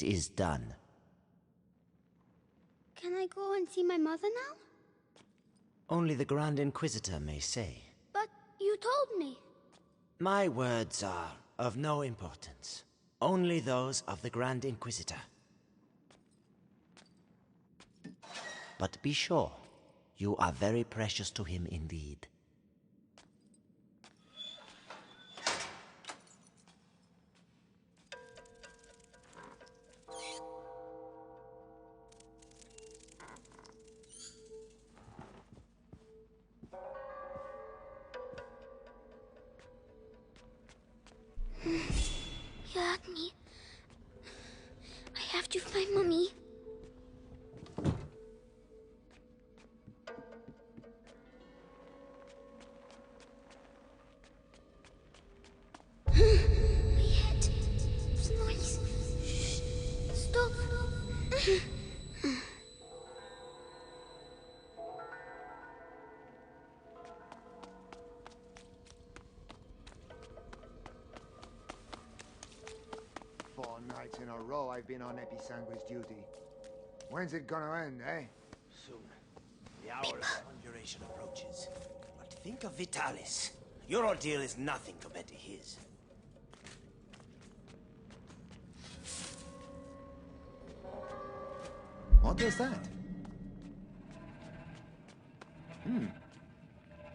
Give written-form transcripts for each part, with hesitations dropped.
It is done. Can I go and see my mother now? Only the Grand Inquisitor may say. But you told me. My words are of no importance. Only those of the Grand Inquisitor. But be sure, you are very precious to him indeed. You had me. I have to find Mommy. My head. It's noise. Shh. Stop. Nights in a row I've been on Episanguis duty. When's it gonna end, eh? Soon. The hour of conjuration approaches. But think of Vitalis. Your ordeal is nothing compared to his. What was that?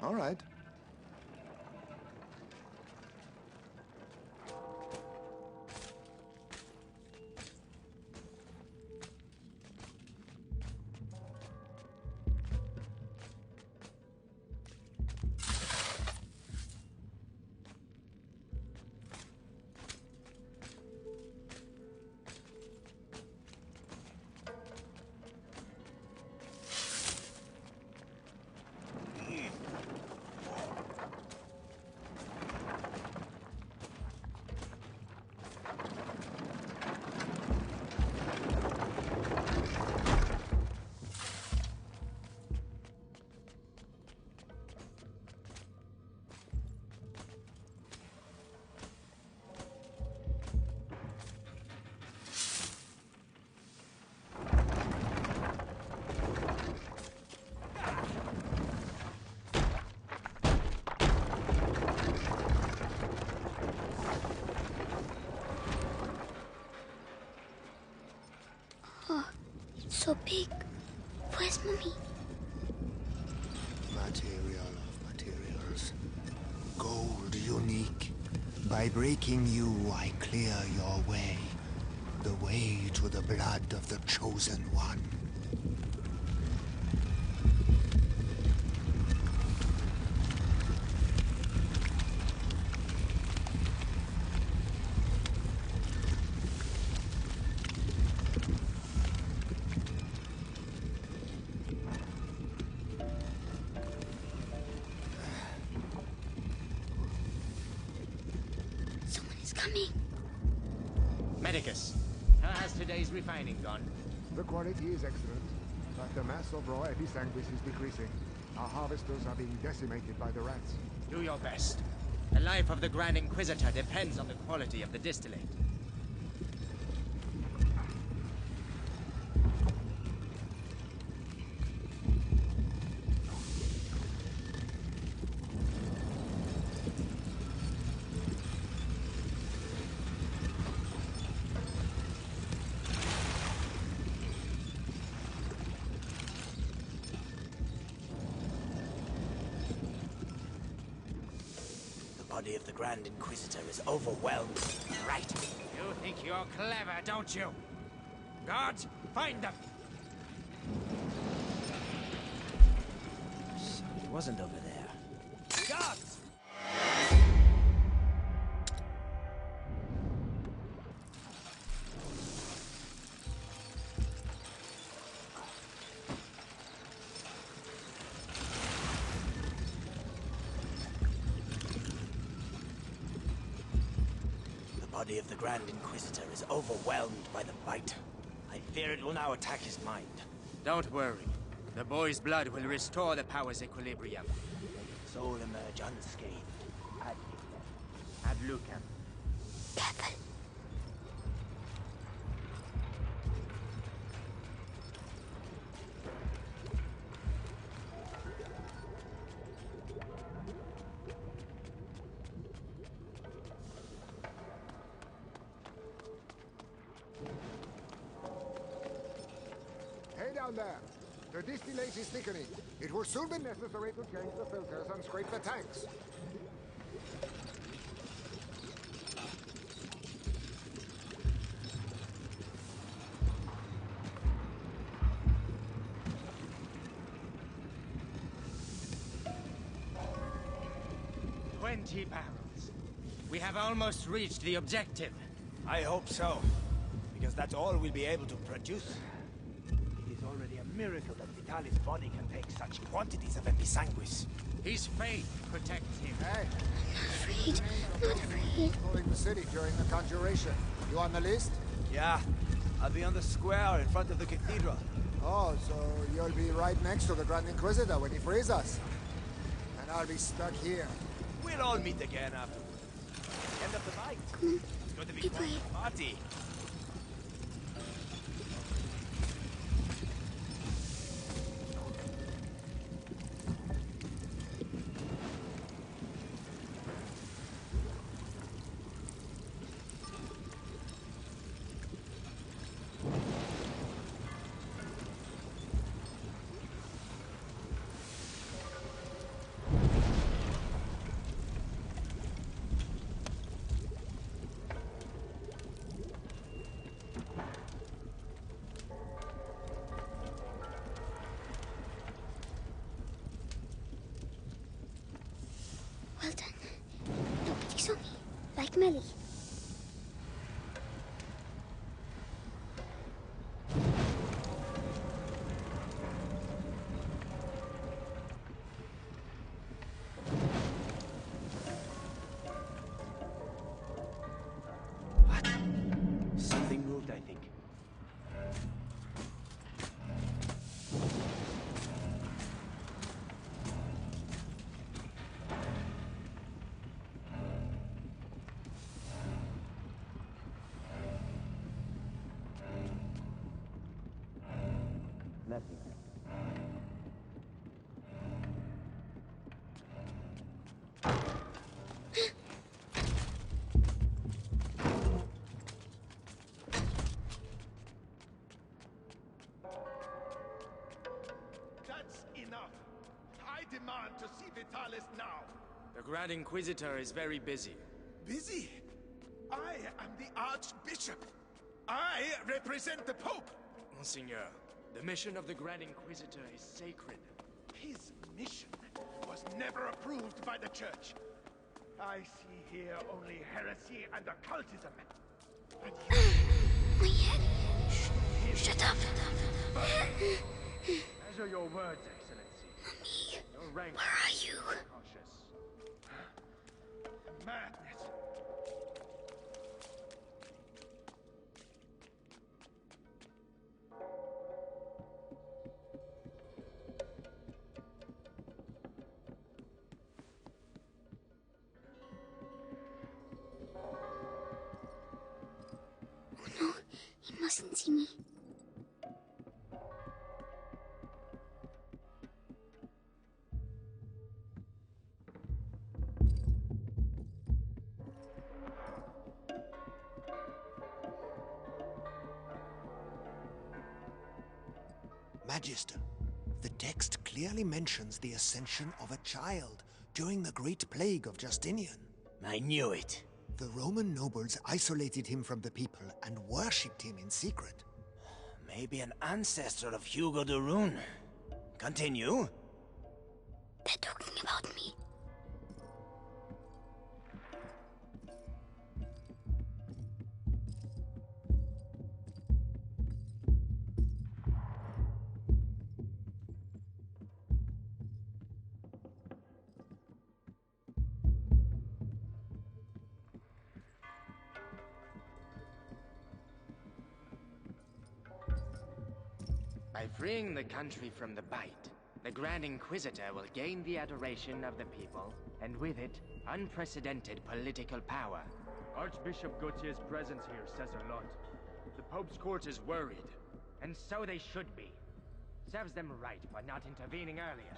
All right. So big. Where's Mommy? Material of materials. Gold unique. By breaking you, I clear your way. The way to the blood of the Chosen One. Coming. Medicus, how has today's refining gone? The quality is excellent, but the mass of raw Episanguis is decreasing. Our harvesters are being decimated by the rats. Do your best. The life of the Grand Inquisitor depends on the quality of the distillate. The body of the Grand Inquisitor is overwhelmed. Right. You think you're clever, don't you? Guards, find them! So he wasn't over there. Guards! The body of the Grand Inquisitor is overwhelmed by the bite. I fear it will now attack his mind. Don't worry. The boy's blood will restore the power's equilibrium. Soul emerge unscathed. Ad lucem. Careful. down there. The distillate is thickening. It will soon be necessary to change the filters and scrape the tanks. £20. We have almost reached the objective. I hope so, because that's all we'll be able to produce. It is already a miracle that Vitalis' body can take such quantities of episanguis. His faith protects him. Hey, Afraid. Not afraid. calling the city during the conjuration. You on the list? Yeah, I'll be on the square in front of the cathedral. Oh, so you'll be right next to the Grand Inquisitor when he frees us. And I'll be stuck here. We'll all meet again afterwards. End of the night. It's going to be quite a party. Well done. Nobody saw me. Like Melly. What? Something moved, I think. Nothing. That's enough. I demand to see Vitalis now. The Grand Inquisitor is very busy. Busy? I am the Archbishop. I represent the Pope. Monseigneur, the mission of the Grand Inquisitor is sacred. His mission was never approved by the Church. I see here only heresy and occultism. And you... My head. Shut up. Measure your words, Excellency. Mommy, Your rank where are you? cautious. Madness. Oh no, he mustn't see me. Magister, the text clearly mentions the ascension of a child during the Great Plague of Justinian. I knew it. The Roman nobles isolated him from the people and worshipped him in secret. Maybe an ancestor of Hugo de Rune. Continue. They're talking about me. By freeing the country from the Bite, the Grand Inquisitor will gain the adoration of the people, and with it, unprecedented political power. Archbishop Gautier's presence here says a lot. The Pope's court is worried. And so they should be. Serves them right for not intervening earlier.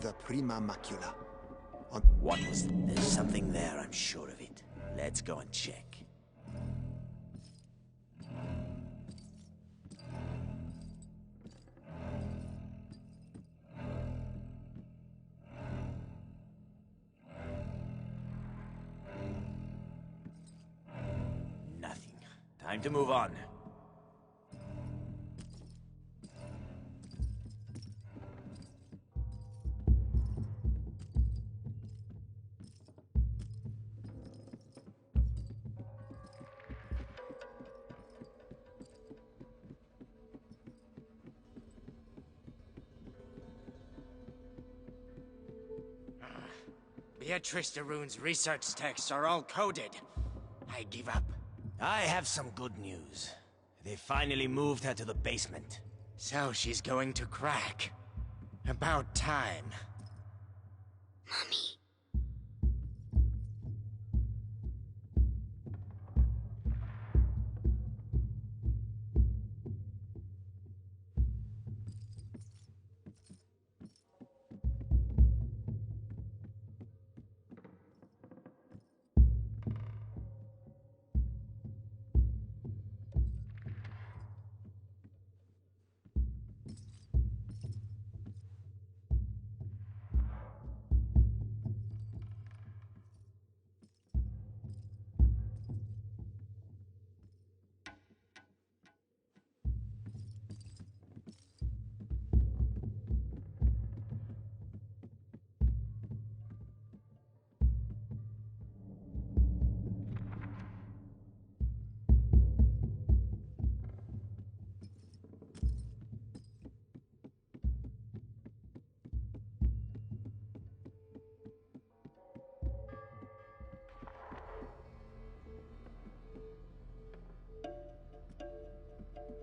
the Prima Macula. What was... There's something there, I'm sure of it. Let's go and check. Nothing. Time to move on. Beatrice de Rune's research texts are all coded. I give up. I have some good news. They finally moved her to the basement. So she's going to crack. About time. Mommy.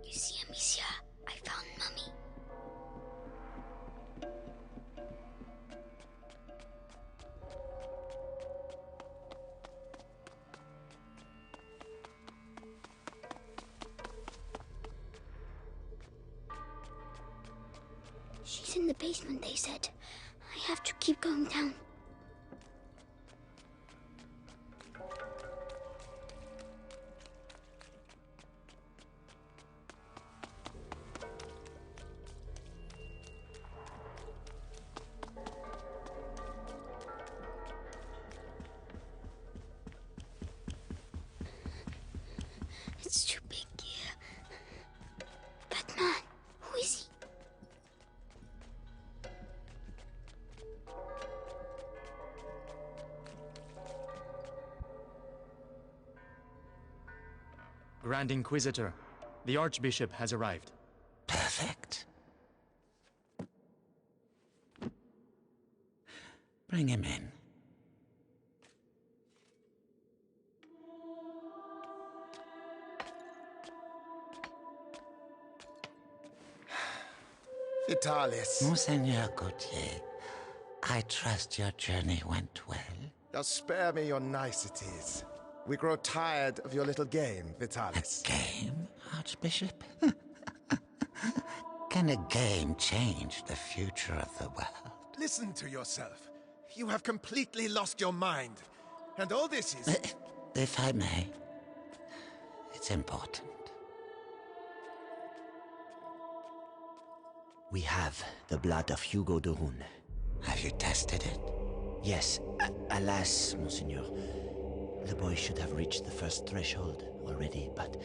You see, Amicia, I found Mummy. She's in the basement, they said. I have to keep going down. It's too big here. That man, who is he? Grand Inquisitor, the Archbishop has arrived. Perfect. Bring him in. Vitalis, Monseigneur Gautier, I trust your journey went well. now spare me your niceties. We grow tired of your little game, Vitalis. A game, Archbishop? Can a game change the future of the world? Listen to yourself. You have completely lost your mind. And all this is... If I may, it's important. We have the blood of Hugo de Rune. Have you tested it? Yes, alas, Monseigneur. The boy should have reached the first threshold already, but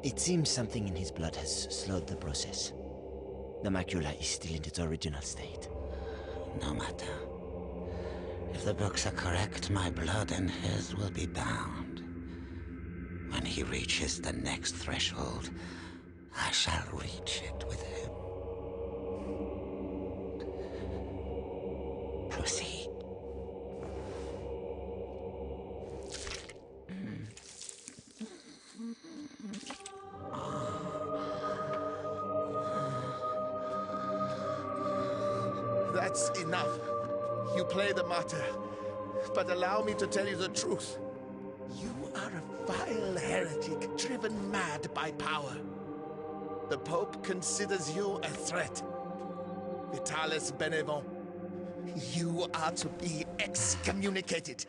it seems something in his blood has slowed the process. The macula is still in its original state. No matter. If the books are correct, my blood and his will be bound. When he reaches the next threshold, I shall reach it with him. Proceed. That's enough. You play the martyr. But allow me to tell you the truth. You are a vile heretic driven mad by power. The Pope considers you a threat. Vitalis Benevent, You are to be excommunicated.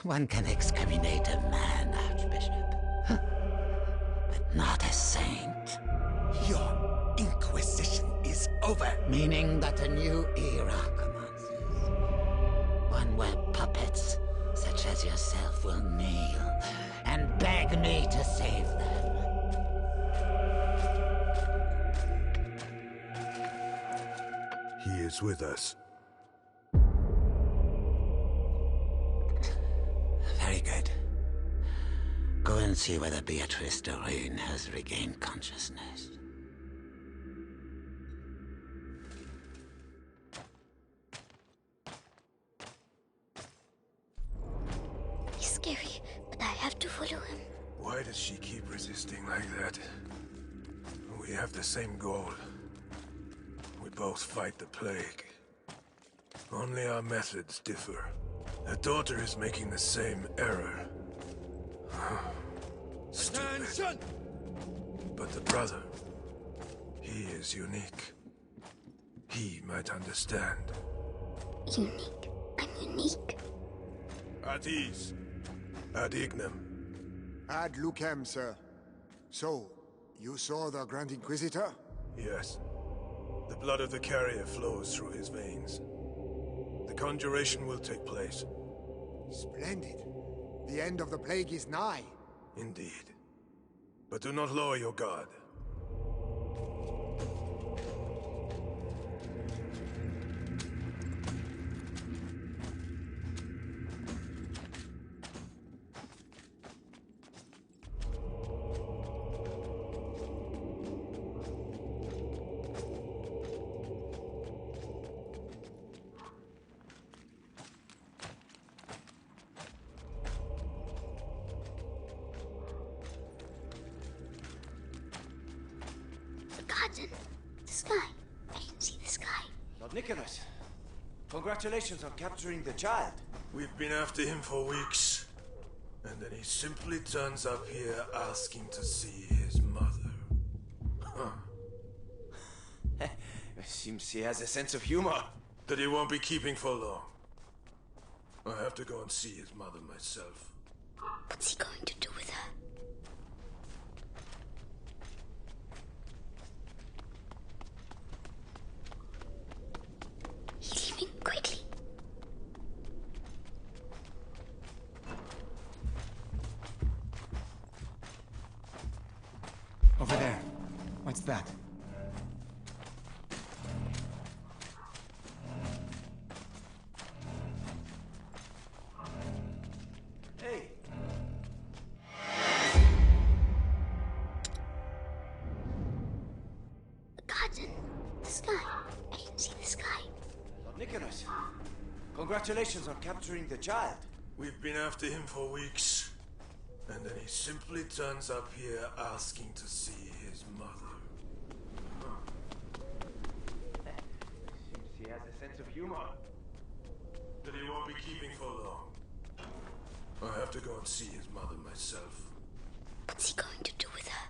One can excommunicate a man, Archbishop, but not a saint. Your inquisition is over. Meaning that a new era commences. One where puppets such as yourself will kneel and beg me to save them. He is with us. Very good. Go and see whether Beatrice Doreen has regained consciousness. He's scary, but I have to follow him. Why does she keep resisting like that? We have the same goal. We both fight the plague. Only our methods differ. Her daughter is making the same error. Stupid. But the brother, he is unique. He might understand. Unique. I'm unique. At ease. Ad ignem. Ad lucem, sir. So, you saw the Grand Inquisitor? Yes. The blood of the carrier flows through his veins. The conjuration will take place. Splendid. The end of the plague is nigh. Indeed. But do not lower your guard. The sky. I can see the sky. Lord Nicholas, congratulations on capturing the child. We've been after him for weeks. And then he simply turns up here asking to see his mother. Huh. Seems he has a sense of humor. That he won't be keeping for long. I have to go and see his mother myself. What's he going to do with her? He's leaving quickly. Over there. What's that? Hey. The garden. The sky. I can see the sky. Lord Nicholas, congratulations on capturing the child. We've been after him for weeks. And then he simply turns up here asking to see his mother. Seems he has a sense of humor. That he won't be keeping for long. I have to go and see his mother myself. What's he going to do with her?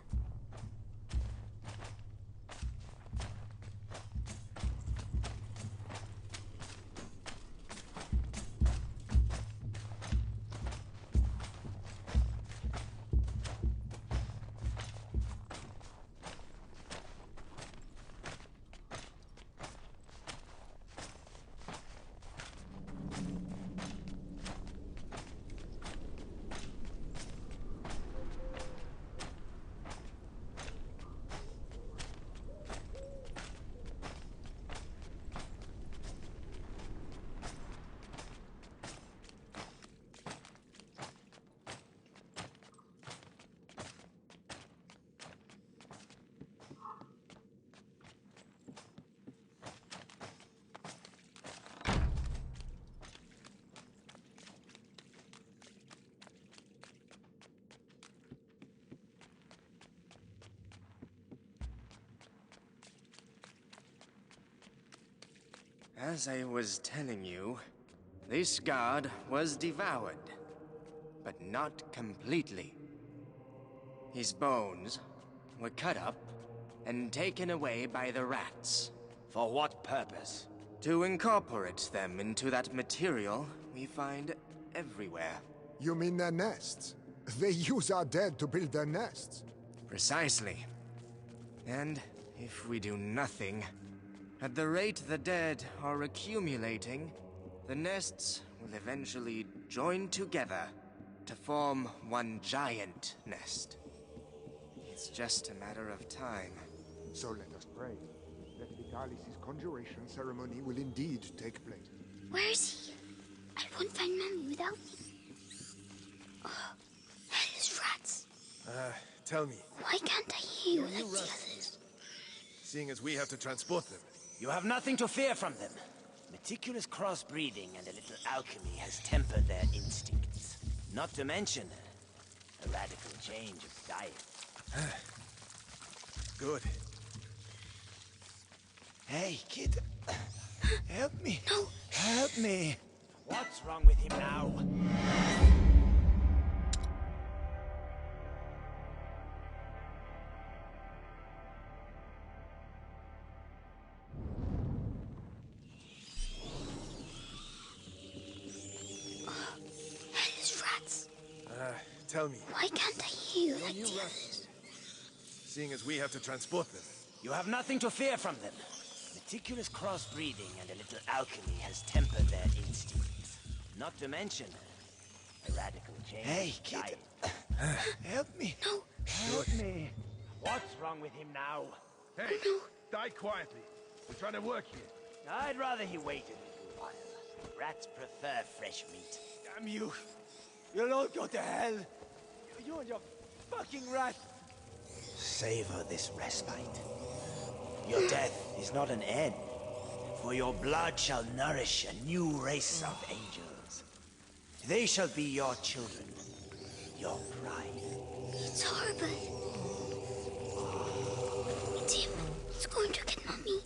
As I was telling you, this god was devoured, but not completely. His bones were cut up and taken away by the rats. For what purpose? To incorporate them into that material we find everywhere. You mean their nests? They use our dead to build their nests. Precisely. And if we do nothing, at the rate the dead are accumulating, the nests will eventually join together to form one giant nest. It's just a matter of time. So let us pray that Vitalis' conjuration ceremony will indeed take place. Where is he? I won't find Mommy without me. Oh, hellish rats. Tell me, Why can't I hear you like the others? seeing as we have to transport them, You have nothing to fear from them. Meticulous crossbreeding and a little alchemy has tempered their instincts. Not to mention a radical change of diet. good. Hey, kid. Help me. No. Help me. What's wrong with him now? Hellish rats. Tell me, Why can't I hear you like the others? seeing as we have to transport them, You have nothing to fear from them. Meticulous crossbreeding and a little alchemy has tempered their instincts. Not to mention a radical change of diet. Help me. No. Help me. What's wrong with him now? Hey, die quietly. We're trying to work here. I'd rather he waited a little while. Rats prefer fresh meat. Damn you. You'll all go to hell. You and your fucking rat. Savor this respite. Your death is not an end, for your blood shall nourish a new race of angels. They shall be your children, your pride. It's horrible. It's him. He's going to get Mommy.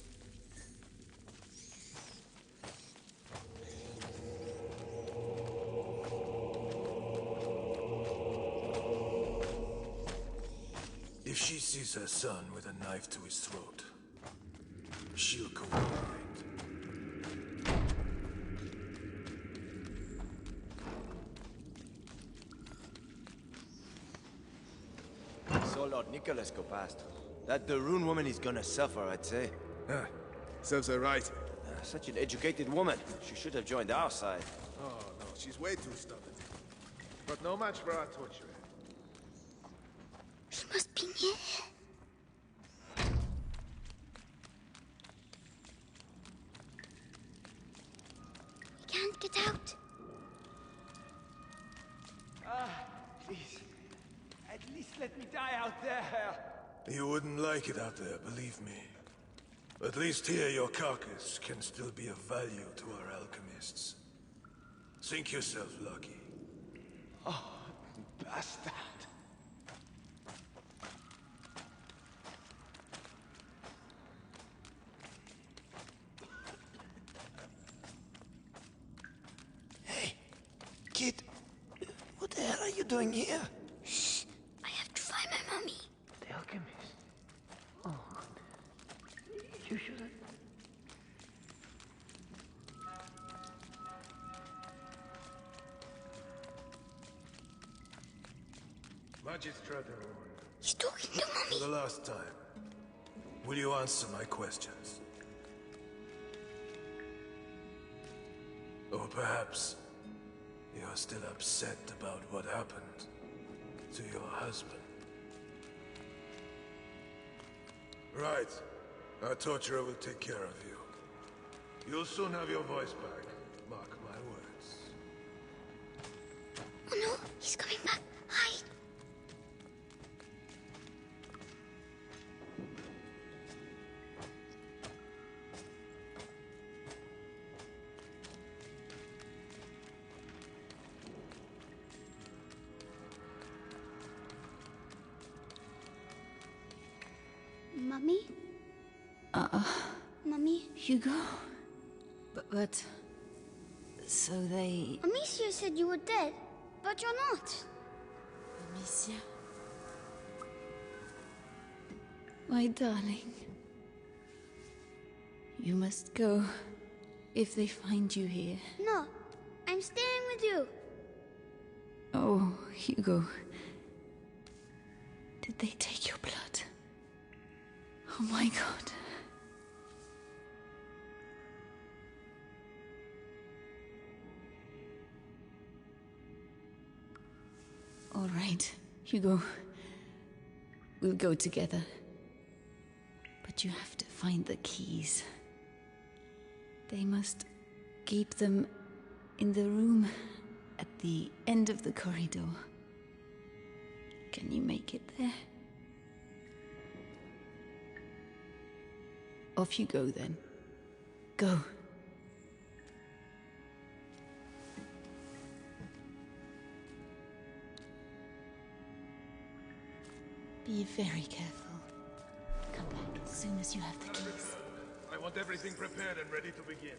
if she sees her son with a knife to his throat, she'll cooperate. Saw Lord Nicholas go past. That the Rune woman is gonna suffer, I'd say. Serves her right. Such an educated woman. She should have joined our side. Oh, no, she's way too stubborn. But no match for our torturer. He must be near. We can't get out. Please. At least let me die out there. You wouldn't like it out there, believe me. At least here your carcass can still be of value to our alchemists. Think yourself lucky. Bastard. Hey, kid, what the hell are you doing here? Shh. I have to find my Mommy. The alchemist. Oh, you shouldn't. Magistrate, He's talking to for Mommy. the last time, will you answer my questions? Or perhaps you're still upset about what happened to your husband. Right. Our torturer will take care of you. You'll soon have your voice back. Mark my words. Oh no, he's coming back. Hide. Mommy? Mommy? Hugo? But... So they... Amicia said you were dead, but you're not. Amicia? My darling. You must go. if they find you here? No, I'm staying with you. Oh, Hugo. Did they take your blood? Oh my God. All right, Hugo. We'll go together. But you have to find the keys. They must keep them in the room at the end of the corridor. Can you make it there? Off you go then. Go. Be very careful. Come back as soon as you have the keys. I want everything prepared and ready to begin.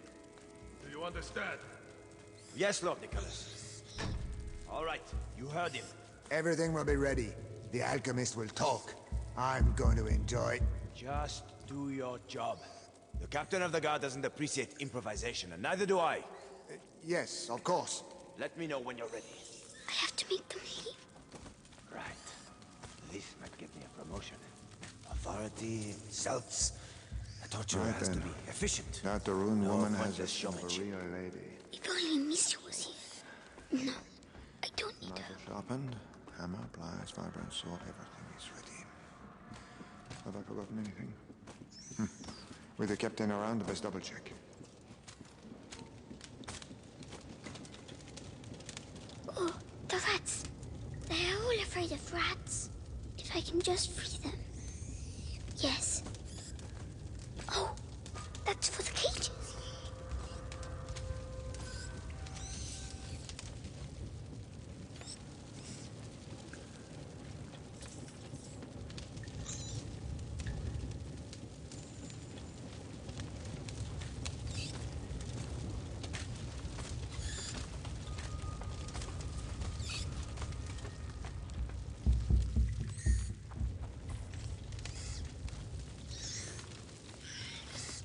Do you understand? Yes, Lord Nicholas. All right, you heard him. Everything will be ready. The alchemist will talk. I'm going to enjoy. Just do your job. The captain of the guard doesn't appreciate improvisation, and neither do I. Yes, of course. Let me know when you're ready. I have to make them leave. Right. This might give me a promotion. Authority, selves. A torturer Right has then. to be efficient. That the rune No woman has pointless a showmanship. real lady. If only Misha was here. No, I don't need her. Knife sharpened, hammer, pliers, vibrant sword, everything is ready. Have I forgotten anything? With the captain around, best double check. Oh, the rats. They're all afraid of rats. If I can just free them. Yes. Oh, that's for the cages.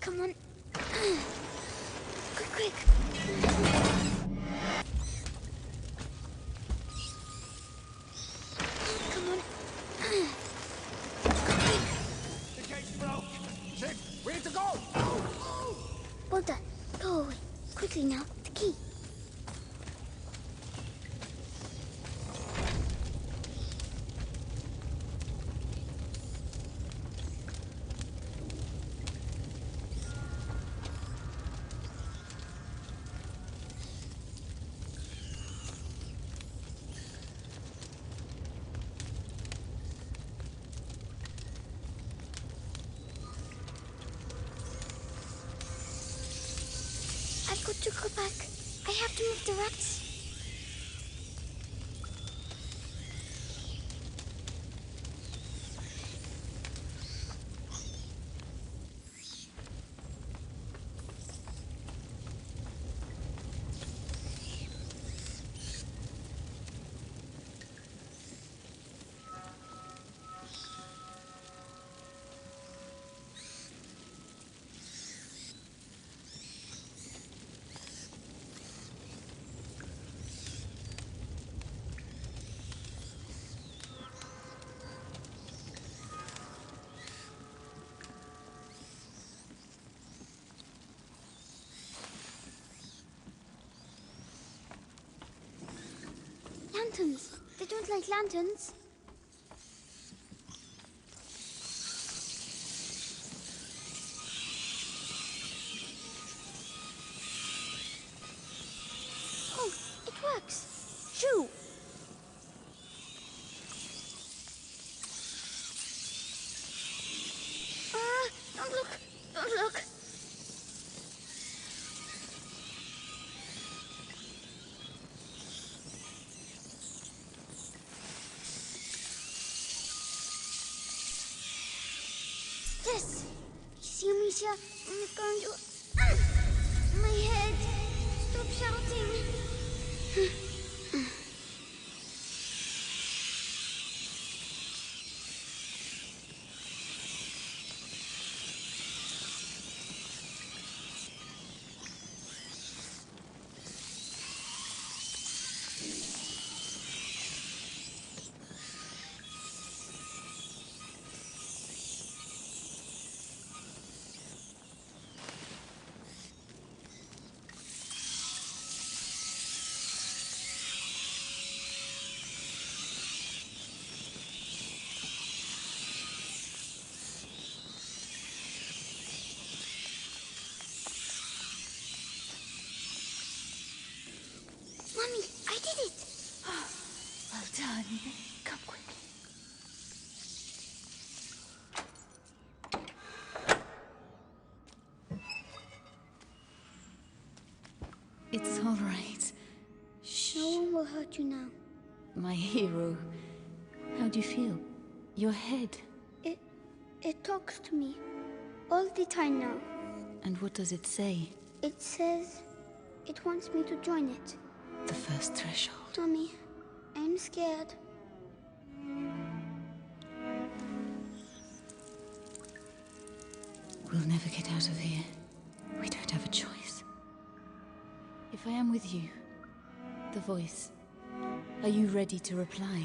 Come on. Quick, quick. Come on. Quick. The gate's broke. Shit, we need to go. Well done. Go away. Quickly now. The key. I've got to go back. I have to move the rats. Lanterns. They don't like lanterns. Oh, it works. Shoo! Don't look. Don't look. Yes. You see, Amicia? I'm going to... my head. Stop shouting. done. Come quickly. It's all right. Shh. No one will hurt you now. My hero. How do you feel? Your head. It talks to me. All the time now. And what does it say? It says it wants me to join it. The first threshold. Tommy, I'm scared. We'll never get out of here. We don't have a choice. If I am with you, the voice, are you ready to reply?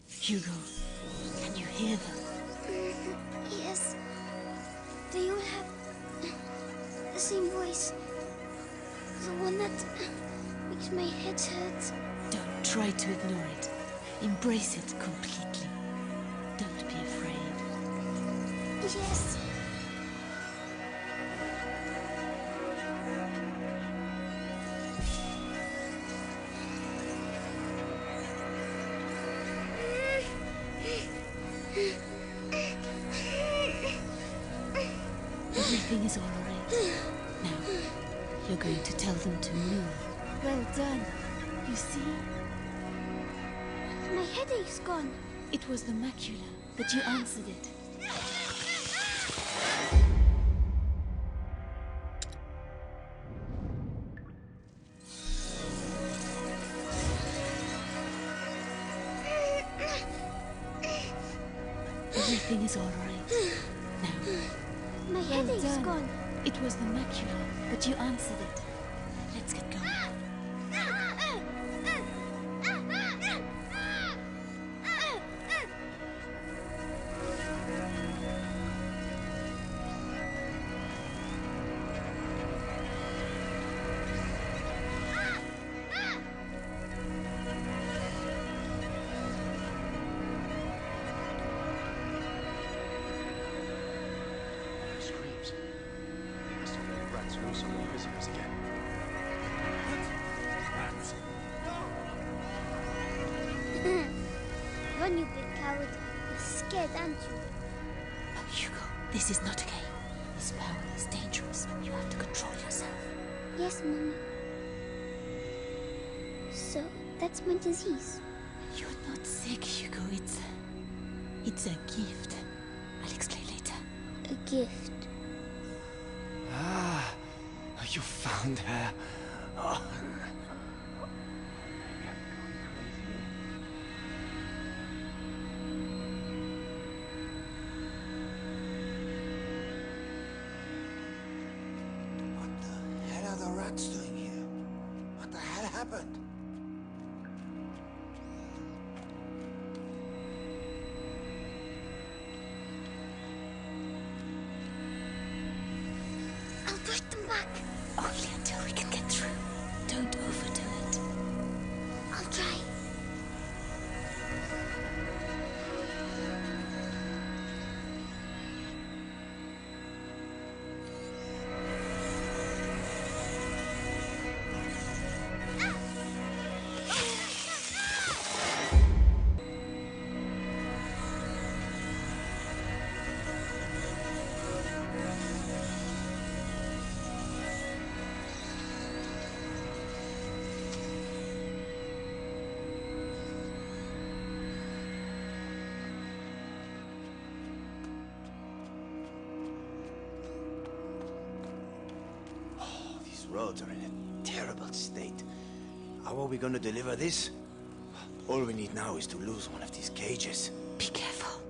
Hugo, can you hear them? Yes. They all have the same voice. The one that makes my head hurt. Don't try to ignore it. Embrace it completely. Don't be afraid. Yes. Everything is all right. Now, you're going to tell them to move. Well done. You see? My headache's gone. It was the macula, but you answered it. Everything is all right. Now, My headache's gone. it was the macula, but you answered it. Let's get going. Screams. Must have been rats loose on the prisoners again. Rats. Run, you big coward. You're scared, aren't you? Oh, Hugo, this is not a game. This power is dangerous. You have to control yourself. Yes, Mommy. So, that's my disease. You're not sick, Hugo. It's a gift. I'll explain later. A gift. Ah, you found her. Oh. What the hell are the rats doing here? What the hell happened? I'll push them back. Only until we can get through. Don't overdo it. I'll try. Roads are in a terrible state. How are we going to deliver this? All we need now is to lose one of these cages. Be careful.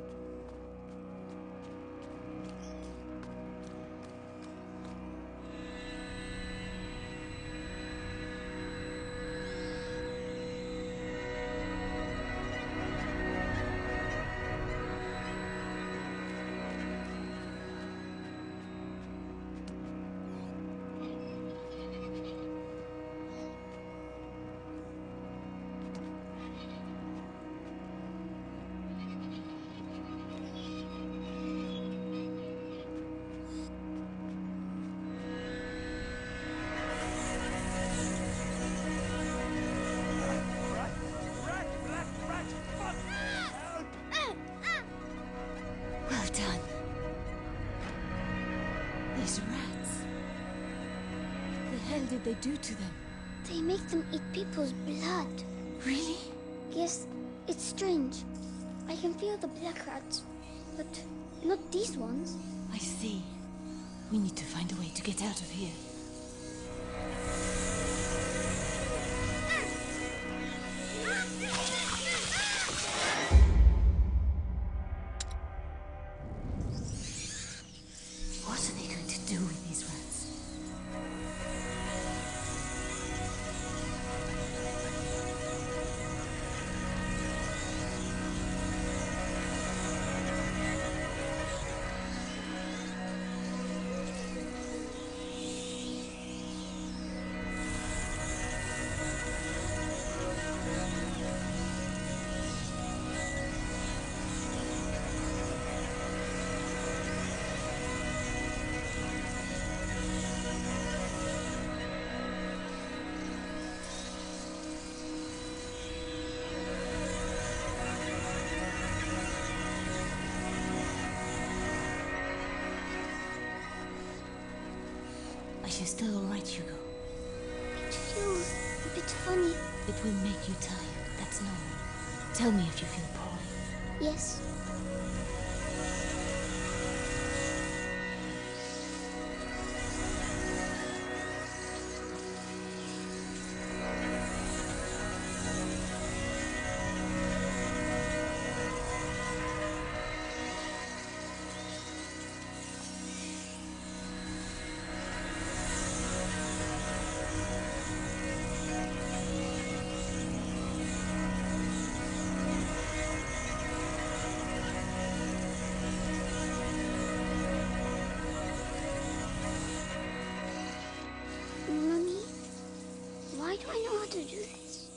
These rats. What the hell did they do to them? They make them eat people's blood. Really? Yes, it's strange. I can feel the black rats, but not these ones. I see. We need to find a way to get out of here. What are they going to do with these rats? Are you still alright, Hugo? It feels a bit funny. It will make you tired. That's normal. Tell me if you feel poorly. Yes. Mummy, why do I know how to do this?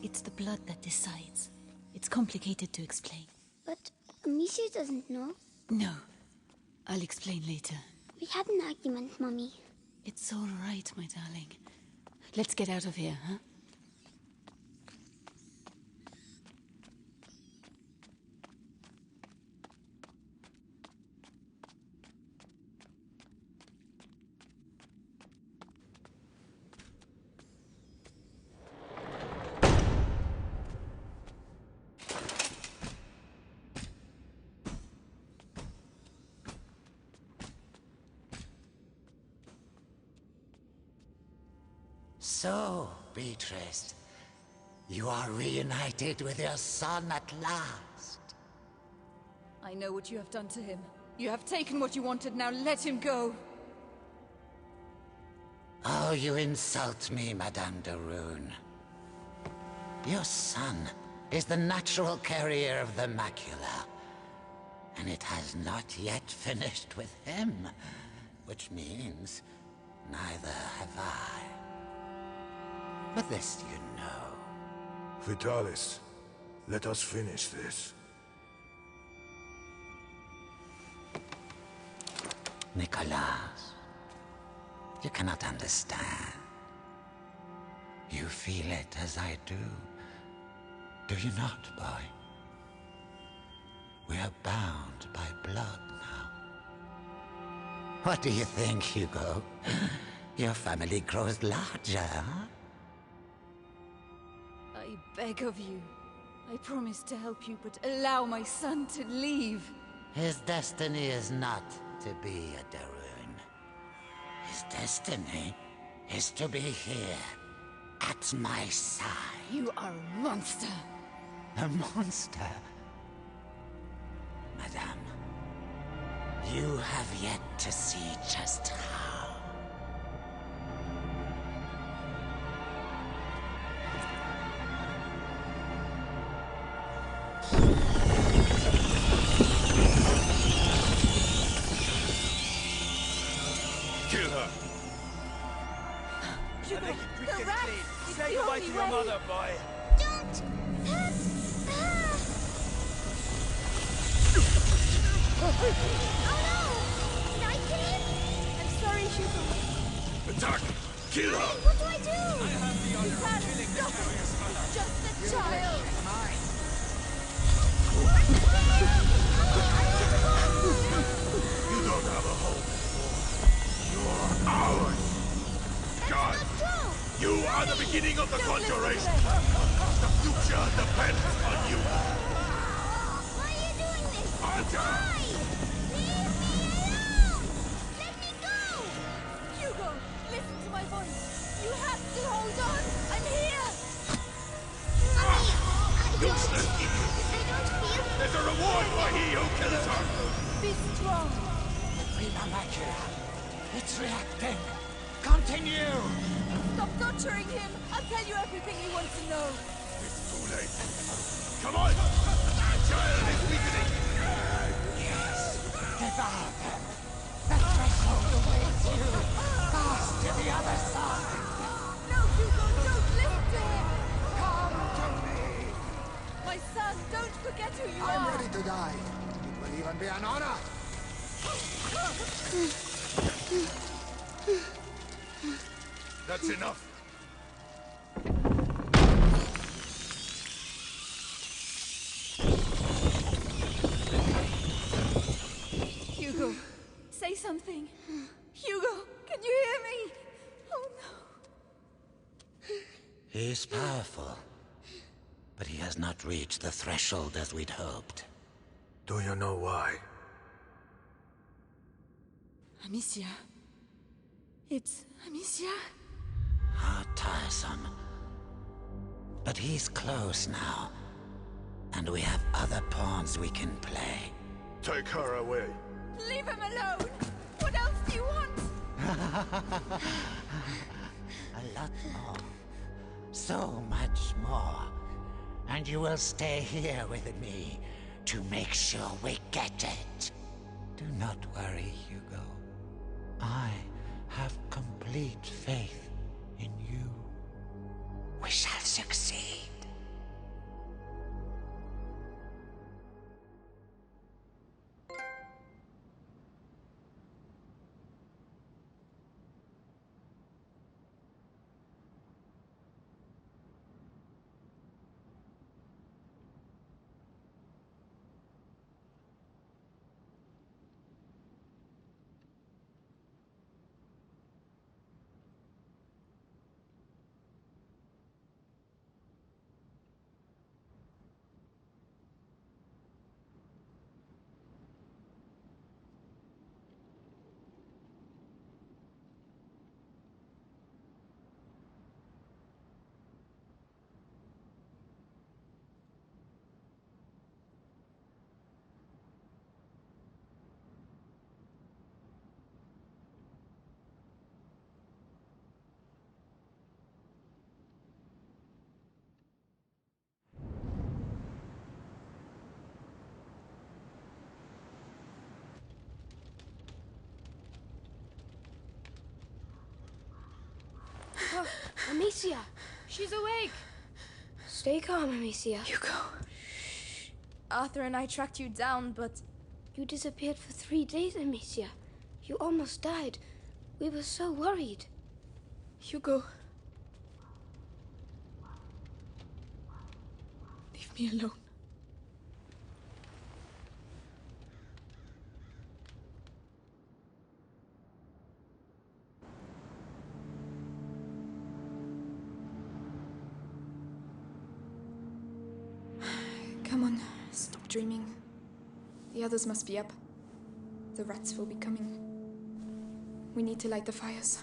It's the blood that decides. It's complicated to explain. But Amicia doesn't know. No. I'll explain later. We had an argument, Mummy. It's all right, my darling. Let's get out of here, huh? So, Beatrice, you are reunited with your son at last. I know what you have done to him. You have taken what you wanted, now let him go. Oh, you insult me, Madame de Rune. Your son is the natural carrier of the macula, and it has not yet finished with him, which means neither have I. But this you know. Vitalis, let us finish this. Nicholas, you cannot understand. You feel it as I do. Do you not, boy? We are bound by blood now. What do you think, Hugo? Your family grows larger, huh? I beg of you. I promise to help you, but allow my son to leave. His destiny is not to be a de Rune. His destiny is to be here, at my side. You are a monster. A monster? Madame, you have yet to see just how. Kill her! And make it quick and clean. Say goodbye to your mother, boy. Don't hurt her! Oh no! Did I kill him? I'm sorry, Hugo. Attack! Kill her! What do I do? I have the honor of killing the carrier's mother. Just a child. You don't have a home. beginning of the conjuration. The future depends on you. Why are you doing this? I'll die! Leave me alone! Let me go! Hugo, listen to my voice. You have to hold on. I'm here. Useless idiot! I don't feel... There's a reward for he who kills her! Be strong. The prima macula. It's reacting. Continue! Stop torturing him. I'll tell you everything you want to know. It's too late. Come on! The child is weakening! Yes, devour them. The threshold awaits you. Pass to the other side. No, Hugo, don't listen to him. Come to me! My son, don't forget who you I'm are. ready to die. It will even be an honor. That's enough. Hugo, say something. Hugo, can you hear me? Oh no. He's powerful, but he has not reached the threshold as we'd hoped. Do you know why? Amicia. It's Amicia. How tiresome. But he's close now, and we have other pawns we can play. Take her away. Leave him alone. What else do you want? A lot more. So much more. And you will stay here with me to make sure we get it. Do not worry, Hugo. I have complete faith in you. We shall succeed. Oh, Amicia! She's awake. Stay calm, Amicia. Hugo. Arthur and I tracked you down, but... You disappeared for 3 days, Amicia. You almost died. We were so worried. Hugo. Leave me alone. Come on, stop dreaming. The others must be up. The rats will be coming. We need to light the fires.